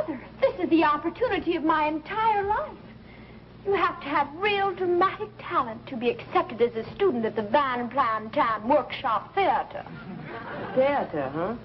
Mother, this is the opportunity of my entire life. You have to have real dramatic talent to be accepted as a student at the Van Plantan Workshop Theater. Theater, huh?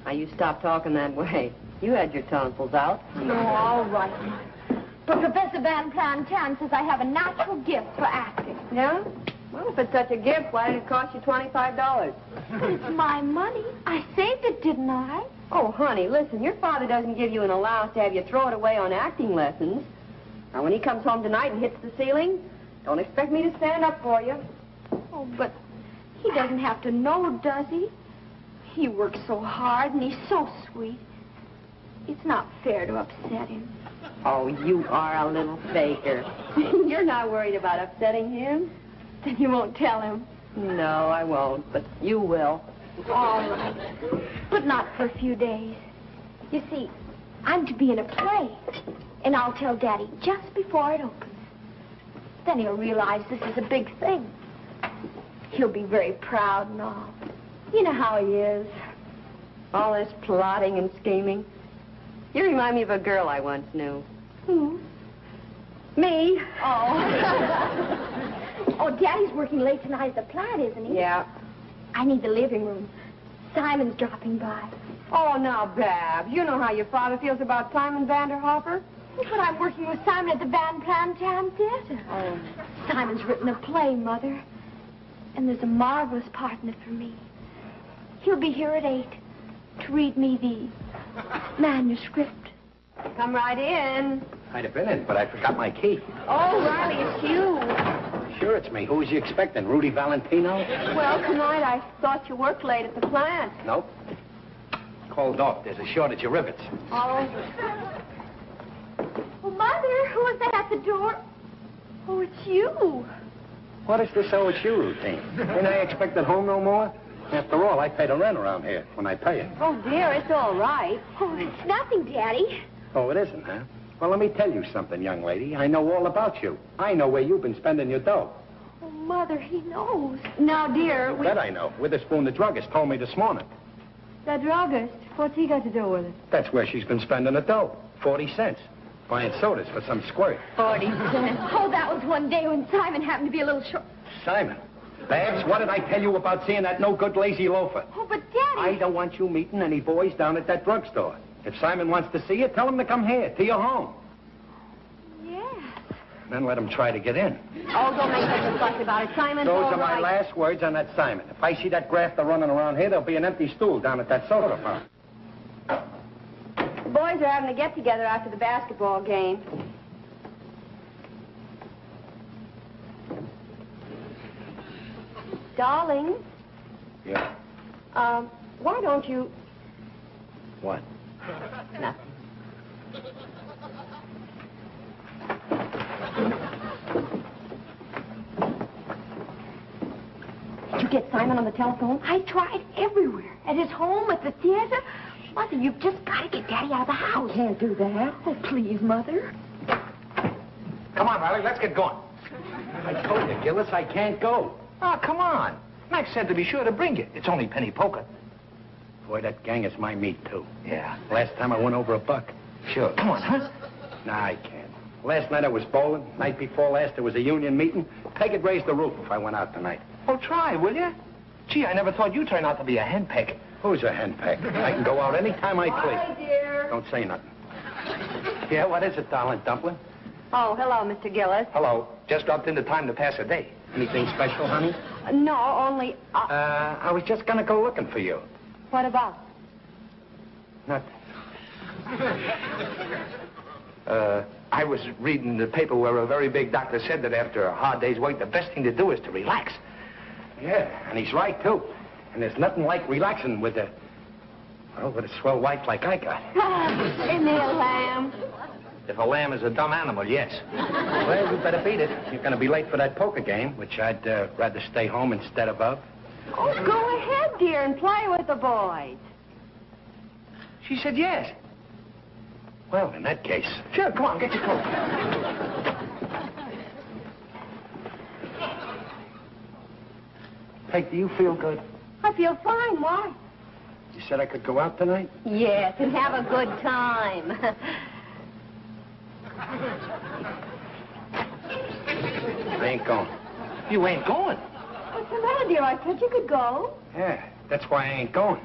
Now, you stop talking that way. You had your tonsils out. No, all right, Mother. But Professor Van Plantan says I have a natural gift for acting. Yeah? Well, if it's such a gift, why did it cost you $25? But it's my money. I saved it, didn't I? Oh, honey, listen, your father doesn't give you an allowance to have you throw it away on acting lessons. Now, when he comes home tonight and hits the ceiling, don't expect me to stand up for you. Oh, but he doesn't have to know, does he? He works so hard and he's so sweet. It's not fair to upset him. Oh, you are a little faker. You're not worried about upsetting him? Then you won't tell him. No, I won't, but you will. All right. But not for a few days. You see, I'm to be in a play, and I'll tell Daddy just before it opens. Then he'll realize this is a big thing. He'll be very proud and all. You know how he is. All this plotting and scheming. You remind me of a girl I once knew. Who? Me. Oh. Oh, Daddy's working late tonight at the plant, isn't he? Yeah. I need the living room. Simon's dropping by. Oh, now, Babs, you know how your father feels about Simon Vanderhoffer. But I'm working with Simon at the Van Plantan Theater. Oh. Simon's written a play, Mother. And there's a marvelous part in it for me. He'll be here at 8 to read me the manuscript. Come right in. I'd have been in, but I forgot my key. Oh, Riley, it's you. Sure, it's me. Who was you expecting? Rudy Valentino? Well, tonight I thought you worked late at the plant. Nope. Called off. There's a shortage of rivets. Oh. Oh, Mother, who is that at the door? Oh, it's you. What is this oh it's you routine? Ain't I expected home no more? After all, I pay the rent around here when I pay it. Oh, dear, it's all right. Oh, it's nothing, Daddy. Oh, it isn't, huh? Well, let me tell you something, young lady. I know all about you. I know where you've been spending your dough. Oh, Mother, he knows. Now, dear, Bet I know. Witherspoon, the druggist, told me this morning. The druggist? What's he got to do with it? That's where she's been spending her dough. 40 cents. Buying sodas for some squirt. 40 cents. Oh, that was one day when Simon happened to be a little short. Simon. Babs, what did I tell you about seeing that no-good lazy loafer? Oh, but Daddy... I don't want you meeting any boys down at that drugstore. If Simon wants to see you, tell him to come here, to your home. Yes. Then let him try to get in. Oh, don't make such a fuss about it, Simon. Those are my last words on that Simon. If I see that grafter running around here, there'll be an empty stool down at that soda fountain. The boys are having a get-together after the basketball game. Darling. Yeah. Why don't you... What? Nothing. Did you get Simon on the telephone? I tried everywhere. At his home, at the theater. Mother, you've just got to get Daddy out of the house. I can't do that. Oh, please, Mother. Come on, Riley, let's get going. I told you, Gillis, I can't go. Oh, come on. Max said to be sure to bring you. It's only penny poker. Boy, that gang is my meat, too. Yeah. Last time I went over $1. Sure. Come on, huh? Nah, I can't. Last night I was bowling. Night before last there was a union meeting. Peg would raise the roof if I went out tonight. Oh, try, will you? Gee, I never thought you'd turn out to be a henpeck. Who's a henpeck? I can go out any time I please. Hi, dear. Don't say nothing. Yeah, what is it, darling dumpling? Oh, hello, Mr. Gillis. Hello. Just dropped into time to pass a day. Anything special, honey? No, only... I was just gonna go looking for you. What about? Nothing. I was reading the paper where a very big doctor said that after a hard day's work, the best thing to do is to relax. Yeah, and he's right, too. And there's nothing like relaxing with a... Well, with a swell wife like I got. Isn't he a lamb? If a lamb is a dumb animal, yes. Well, you better beat it. You're gonna be late for that poker game, which I'd rather stay home instead of. Oh, go ahead, dear, and play with the boys. She said yes. Well, in that case... Sure, come on, get your coat. Peg, do you feel good? I feel fine. Why? You You said I could go out tonight? Yes, and have a good time. I ain't going. You ain't going. What's the matter, dear? I said you could go. Yeah, that's why I ain't going.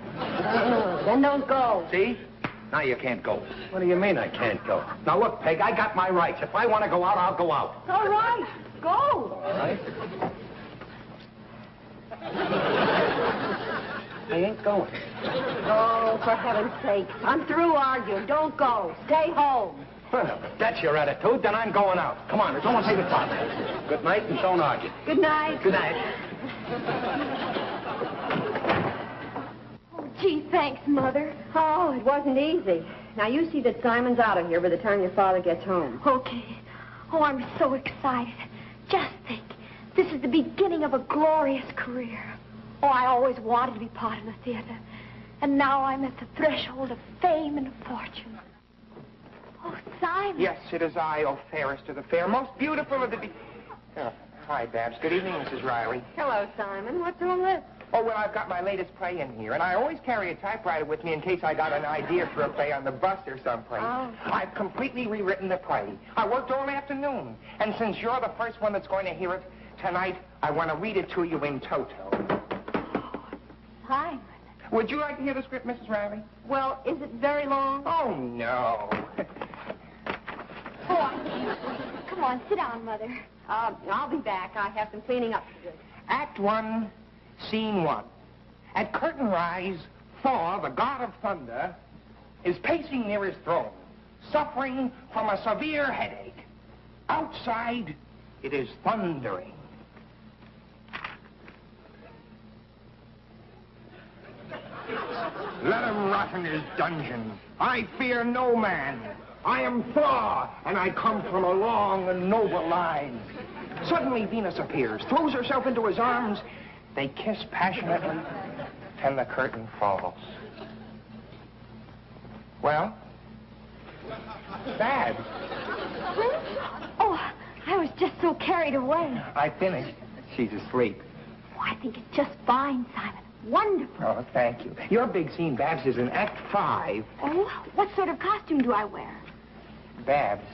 Then don't go. See? Now you can't go. What do you mean I can't go? Now, look, Peg, I got my rights. If I want to go out, I'll go out. All right, go. All right? I ain't going. Oh, for heaven's sake. I'm through arguing. Don't go. Stay home. Well, if that's your attitude, then I'm going out. Come on, don't take it far. Good night, and don't argue. Good night. Good night. Oh, gee, thanks, Mother. Oh, it wasn't easy. Now, you see that Simon's out of here by the time your father gets home. Okay. Oh, I'm so excited. Just think. This is the beginning of a glorious career. Oh, I always wanted to be part of the theater. And now I'm at the threshold of fame and fortune. Oh, Simon. Yes, it is I, O fairest of the fair, most beautiful of the hi, Babs. Good evening, Mrs. Riley. Hello, Simon. What's all this? Oh, well, I've got my latest play in here, and I always carry a typewriter with me in case I got an idea for a play on the bus or someplace. Oh. I've completely rewritten the play. I worked all afternoon, and since you're the first one that's going to hear it tonight, I want to read it to you in toto. Simon. Would you like to hear the script, Mrs. Riley? Well, is it very long? Oh, no. Oh, come on, sit down, Mother. I'll be back. I have some cleaning up to do. Act 1, Scene 1. At curtain rise, Thor, the god of thunder, is pacing near his throne, suffering from a severe headache. Outside, it is thundering. Let him rot in his dungeon. I fear no man. I am Thor, and I come from a long and noble line. Suddenly, Venus appears, throws herself into his arms. They kiss passionately, and the curtain falls. Well? Babs. Oh, I was just so carried away. I finished. She's asleep. Oh, I think it's just fine, Simon. Wonderful. Oh, thank you. Your big scene, Babs, is in Act 5. Oh, what sort of costume do I wear? Babs,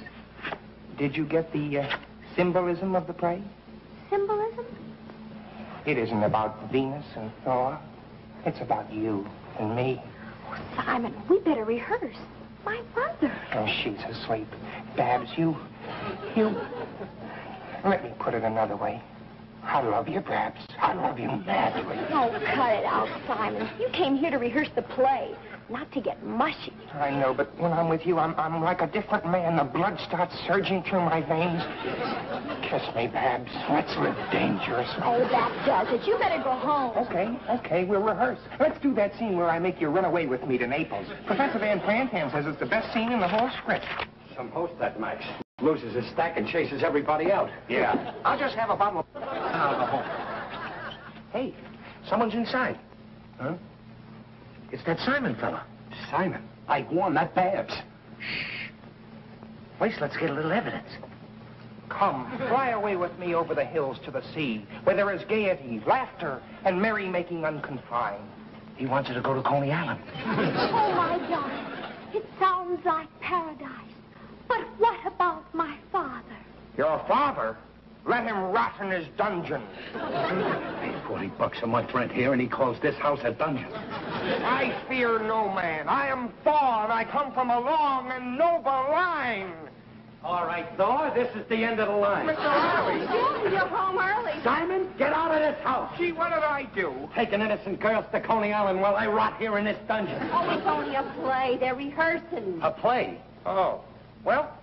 did you get the symbolism of the play? Symbolism? It isn't about Venus and Thor. It's about you and me. Oh, Simon, we better rehearse. My mother. Oh, she's asleep. Babs, you... Let me put it another way. I love you, Babs. I love you madly. Oh, cut it out, Simon. You came here to rehearse the play, not to get mushy. I know, but when I'm with you, I'm like a different man. The blood starts surging through my veins. Kiss me, Babs. Let's live dangerously. Oh, that does it. You better go home. Okay, we'll rehearse. Let's do that scene where I make you run away with me to Naples. Professor Van Plantam says it's the best scene in the whole script. Some host that, Max. Loses his stack and chases everybody out. Yeah. I'll just have a bottle of... Hey, someone's inside. Huh? It's that Simon fella. Simon. Ike won, that Babs. Shh. Wait, let's get a little evidence. Come, fly away with me over the hills to the sea, where there is gaiety, laughter, and merrymaking unconfined. He wants you to go to Coney Island. Oh, my darling. It sounds like paradise. But what about my father? Your father? Let him rot in his dungeon. Pay $40 a month rent here, and he calls this house a dungeon. I fear no man. I am Thor, and I come from a long and noble line. All right, Thor, this is the end of the line. Mr. Riley. You're home early. Simon, get out of this house. Gee, what did I do? Taking innocent girls to Coney Island while I rot here in this dungeon. Oh, it's only a play. They're rehearsing. A play? Oh. Well,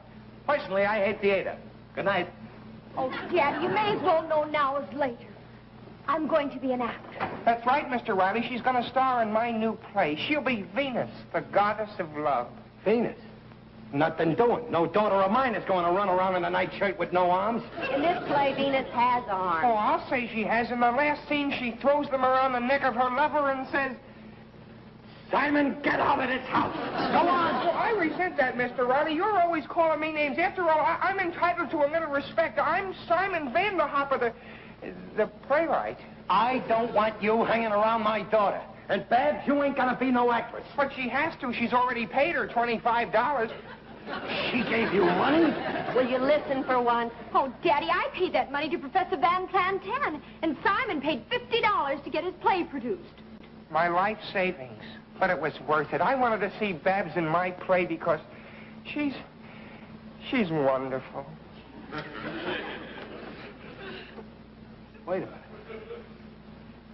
personally, I hate theater. Good night. Oh, Daddy, you may as well know now as later. I'm going to be an actor. That's right, Mr. Riley. She's going to star in my new play. She'll be Venus, the goddess of love. Venus? Nothing doing. No daughter of mine is going to run around in a nightshirt with no arms. In this play, Venus has arms. Oh, I'll say she has. In the last scene, she throws them around the neck of her lover and says, Simon, get out of this house. Go on. Well, I resent that, Mr. Riley. You're always calling me names. After all, I'm entitled to a little respect. I'm Simon Vanderhopper, the playwright. I don't want you hanging around my daughter. And Babs, you ain't gonna be no actress. But she has to. She's already paid her $25. She gave you money? Will you listen for once? Oh, Daddy, I paid that money to Professor Van Planten, and Simon paid $50 to get his play produced. My life savings. But it was worth it. I wanted to see Babs in my play because she's wonderful. Wait a minute.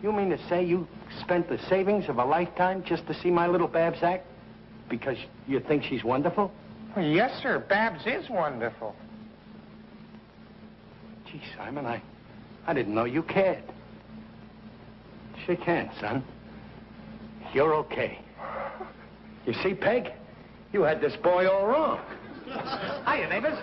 You mean to say you spent the savings of a lifetime just to see my little Babs act? Because you think she's wonderful? Well, yes, sir. Babs is wonderful. Gee, Simon, I didn't know you cared. Shake hands, son. You're okay. You see, Peg? You had this boy all wrong. Hiya, neighbors.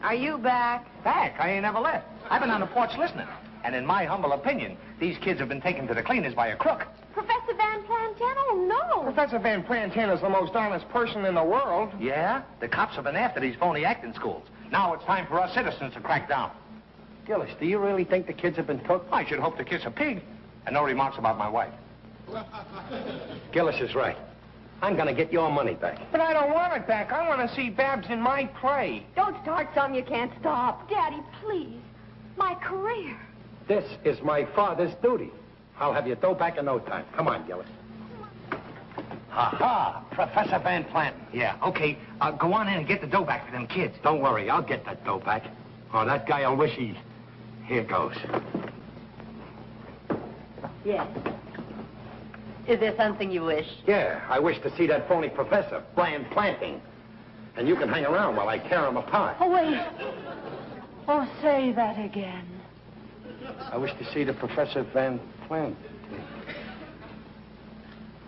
Are you back? Back. I ain't never left. I've been on the porch listening. And in my humble opinion, these kids have been taken to the cleaners by a crook. Professor Van Planten? Oh, no. Professor Van Planten is the most honest person in the world. Yeah? The cops have been after these phony acting schools. Now it's time for us citizens to crack down. Gillis, do you really think the kids have been took? I should hope to kiss a pig. And no remarks about my wife. Gillis is right. I'm gonna get your money back. But I don't want it back. I want to see Babs in my play. Don't start something you can't stop. Daddy, please. My career. This is my father's duty. I'll have your dough back in no time. Come on, Gillis. Ha-ha, Professor Van Planten. Yeah, okay. Go on in and get the dough back for them kids. Don't worry, I'll get that dough back. Oh, that guy'll wish he... Here goes. Yes. Is there something you wish? Yeah, I wish to see that phony professor, Brian Planting. And you can hang around while I tear him apart. Oh, wait. Oh, say that again. I wish to see the Professor Van Planting.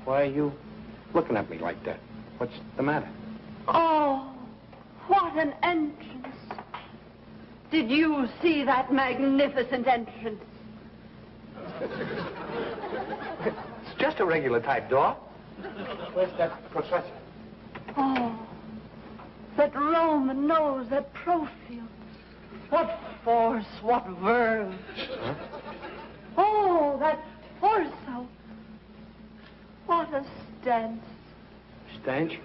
Why are you looking at me like that? What's the matter? Oh, what an entrance. Did you see that magnificent entrance? It's just a regular type door. Where's that professor? Oh, that Roman nose, that profile. What force, what verve. Huh? Oh, that torso. What a stance. Stench?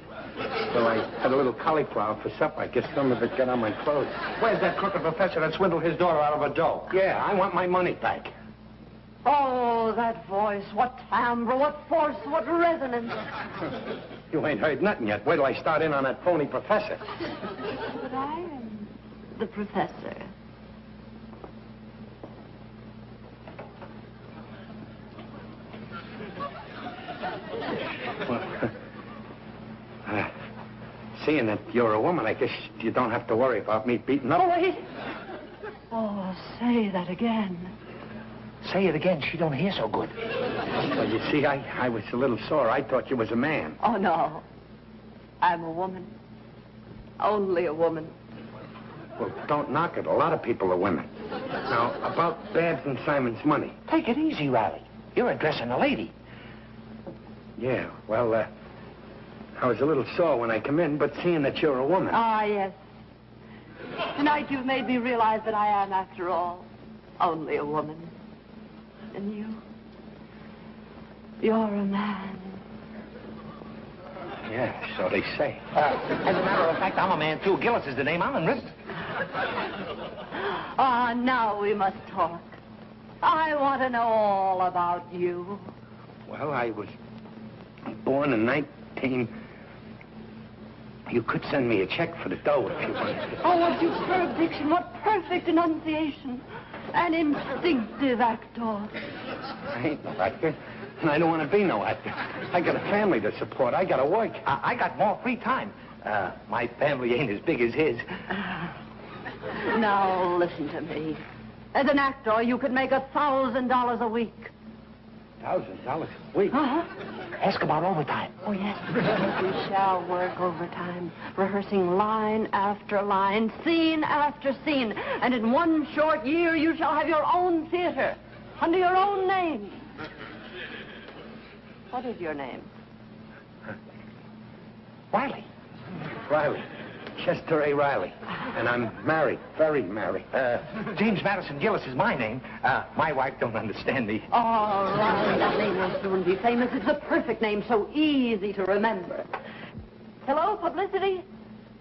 Well, I had a little cauliflower for supper. I guess some of it got on my clothes. Where's that crooked professor that swindled his daughter out of a dough? Yeah, I want my money back. Oh, that voice, what timbre, what force, what resonance. You ain't heard nothing yet. Wait till I start in on that phony professor. But I am the professor. Well, seeing that you're a woman, I guess you don't have to worry about me beating up. Oh, wait. Oh, say that again. Say it again. She don't hear so good. Well, you see, I was a little sore. I thought you was a man. Oh, no. I'm a woman. Only a woman. Well, don't knock it. A lot of people are women. Now, about Babs and Simon's money. Take it easy, Riley. You're addressing a lady. Yeah, well, I was a little sore when I come in, but seeing that you're a woman... Ah, yes. Tonight you've made me realize that I am, after all, only a woman. And you're a man. Yeah, so they say. As a matter of fact, I'm a man, too. Gillis is the name. I'm enlisted. Ah, now we must talk. I want to know all about you. Well, I was born in 19... You could send me a check for the dough if you wanted. Oh, what superb diction, what perfect enunciation. An instinctive actor. I ain't no actor, and I don't want to be no actor. I got a family to support. I got to work. I got more free time. My family ain't as big as his. Now, listen to me. As an actor, you could make $1,000 a week. $1,000 a week? Uh-huh. Ask about overtime. Oh, yes. We shall work overtime, rehearsing line after line, scene after scene. And in one short year, you shall have your own theater, under your own name. What is your name? Riley. Riley. Chester A. Riley. And I'm married, very married. James Madison Gillis is my name. My wife don't understand me. Oh, Riley, that name will soon be famous. It's the perfect name, so easy to remember. Hello, publicity?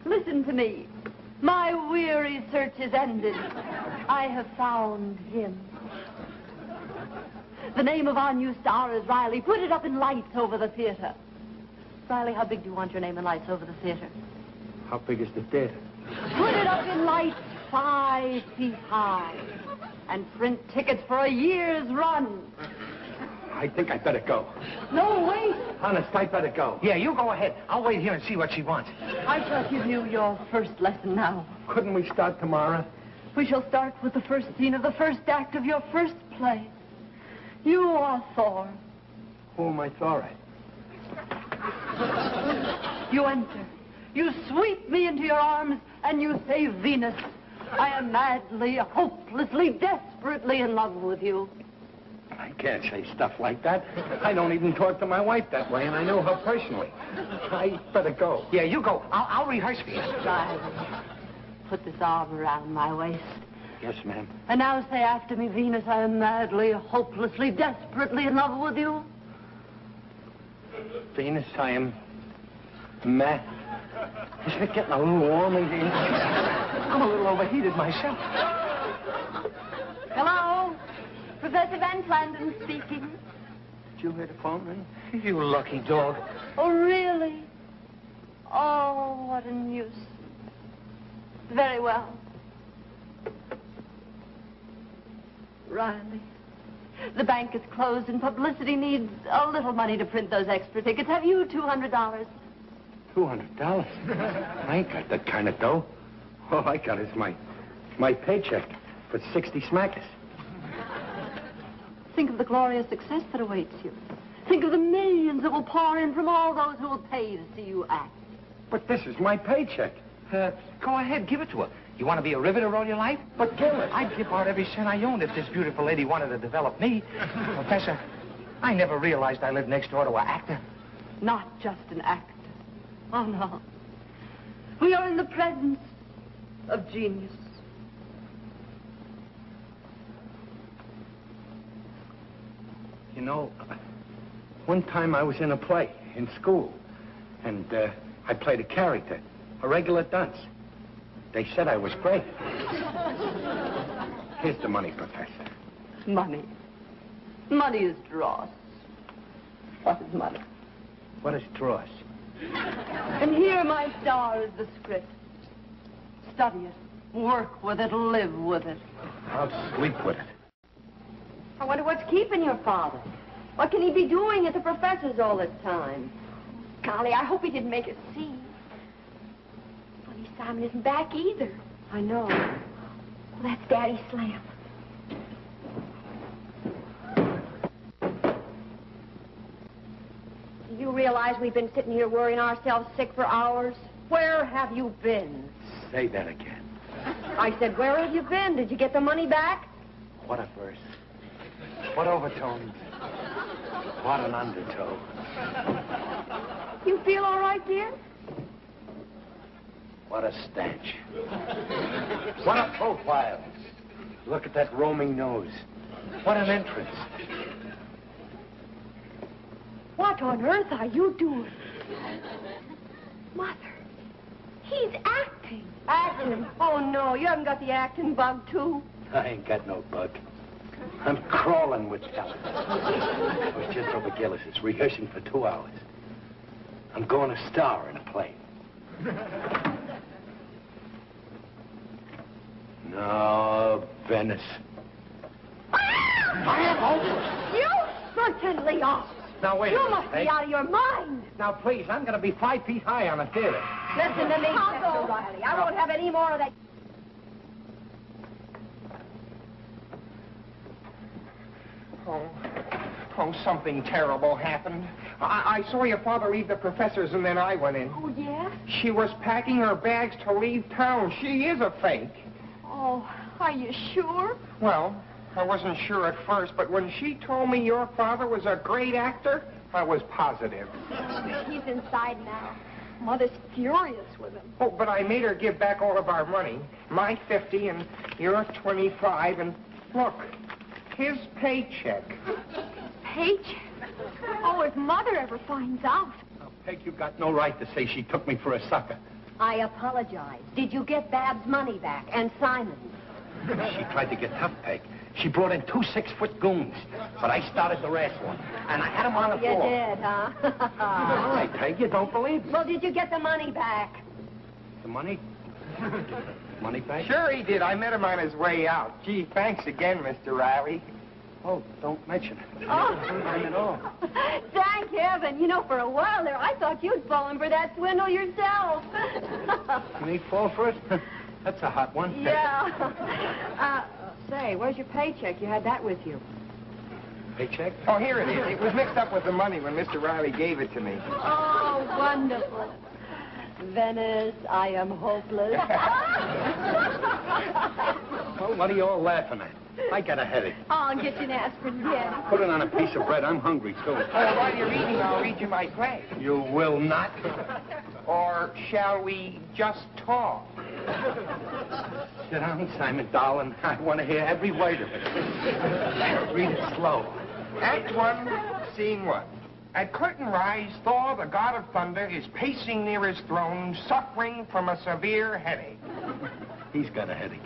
Listen to me. My weary search is ended. I have found him. The name of our new star is Riley. Put it up in lights over the theater. Riley, how big do you want your name in lights over the theater? How big is the theater? Put it up in lights 5 feet high. And print tickets for a year's run. I think I'd better go. No, wait. Honest, I'd better go. Yeah, you go ahead. I'll wait here and see what she wants. I shall give you your first lesson now. Couldn't we start tomorrow? We shall start with the first scene of the first act of your first play. You are Thor. Who am I, Thor? You enter. You sweep me into your arms, and you say, Venus, I am madly, hopelessly, desperately in love with you. I can't say stuff like that. I don't even talk to my wife that way, and I know her personally. I better go. Yeah, you go. I'll rehearse for you. Riley, put this arm around my waist. Yes, ma'am. And now say after me, Venus, I am madly, hopelessly, desperately in love with you. Venus, I am mad. Isn't it getting a little warm in here? I'm a little overheated myself. Hello? Professor Van Flandern speaking. Did you hear the phone ring? You lucky dog. Oh, really? Oh, what a nuisance. Very well. Riley, the bank is closed and publicity needs a little money to print those extra tickets. Have you $200? $200? I ain't got that kind of dough. All I got is my paycheck for 60 smackers. Think of the glorious success that awaits you. Think of the millions that will pour in from all those who will pay to see you act. But this is my paycheck. Go ahead, give it to her. You want to be a riveter all your life? But Gillis, I'd give out every cent I owned if this beautiful lady wanted to develop me. Professor, I never realized I lived next door to an actor. Not just an actor. Oh, no. We are in the presence of genius. You know, one time I was in a play in school, and I played a character, a regular dunce. They said I was great. Here's the money, Professor. Money. Money is dross. What is money? What is dross? And here, my star, is the script. Study it. Work with it. Live with it. I'll sleep with it. I wonder what's keeping your father. What can he be doing at the professor's all this time? Golly, I hope he didn't make a scene. Funny, Simon isn't back either. I know. Well, that's Daddy's slam. Do you realize we've been sitting here worrying ourselves sick for hours? Where have you been? Say that again. I said, where have you been? Did you get the money back? What a verse. What overtones. What an undertow. You feel all right, dear? What a stench. What a profile. Look at that roaming nose. What an entrance. What on earth are you doing? Mother, he's acting. Acting? Oh, no. You haven't got the acting bug, too? I ain't got no bug. I'm crawling with talent. I was just over Gillis's, rehearsing for 2 hours. I'm going to star in a play. No, Venice. I am hopeless. You certainly are. Now, wait a You minute, must be out of your mind. Now, please, I'm going to be 5 feet high on a theater. Listen to me, Mr. Riley. I won't have any more of that. Oh, something terrible happened. I saw your father leave the professor's, and then I went in. Oh, yeah? She was packing her bags to leave town. She is a fake. Oh, are you sure? Well, I wasn't sure at first, but when she told me your father was a great actor, I was positive. He's inside now. Mother's furious with him. Oh, but I made her give back all of our money. My 50 and your 25, and look, his paycheck. Paycheck? Oh, if Mother ever finds out. Now, Peg, you got no right to say she took me for a sucker. I apologize. Did you get Bab's money back and Simon's? She tried to get tough, Peg. She brought in 2 6-foot goons, but I started the last one, and I had him on the You floor. did, huh? All right, Peg, you don't believe me. Well, did you get the money back? The money? Money, Peg? Sure he did. I met him on his way out. Gee, thanks again, Mr. Riley. Oh, don't mention it. Oh. Not at all. Thank heaven. You know, for a while there, I thought you'd fallen for that swindle yourself. You ain't fall for it? That's a hot one. Yeah. Say, where's your paycheck? You had that with you. Paycheck? Oh, here it is. It was mixed up with the money when Mr. Riley gave it to me. Oh, wonderful. Venice, I am hopeless. Well, what are you all laughing at? I got a headache. Oh, I'll get you an aspirin, Daddy. Put it on a piece of bread. I'm hungry, too. While you're eating, I'll read you my play. You will not? Or shall we just talk? Sit down, Simon, darling. I want to hear every word of it. Read it slow. Act 1, Scene 1. At curtain rise, Thor, the god of thunder, is pacing near his throne, suffering from a severe headache. He's got a headache.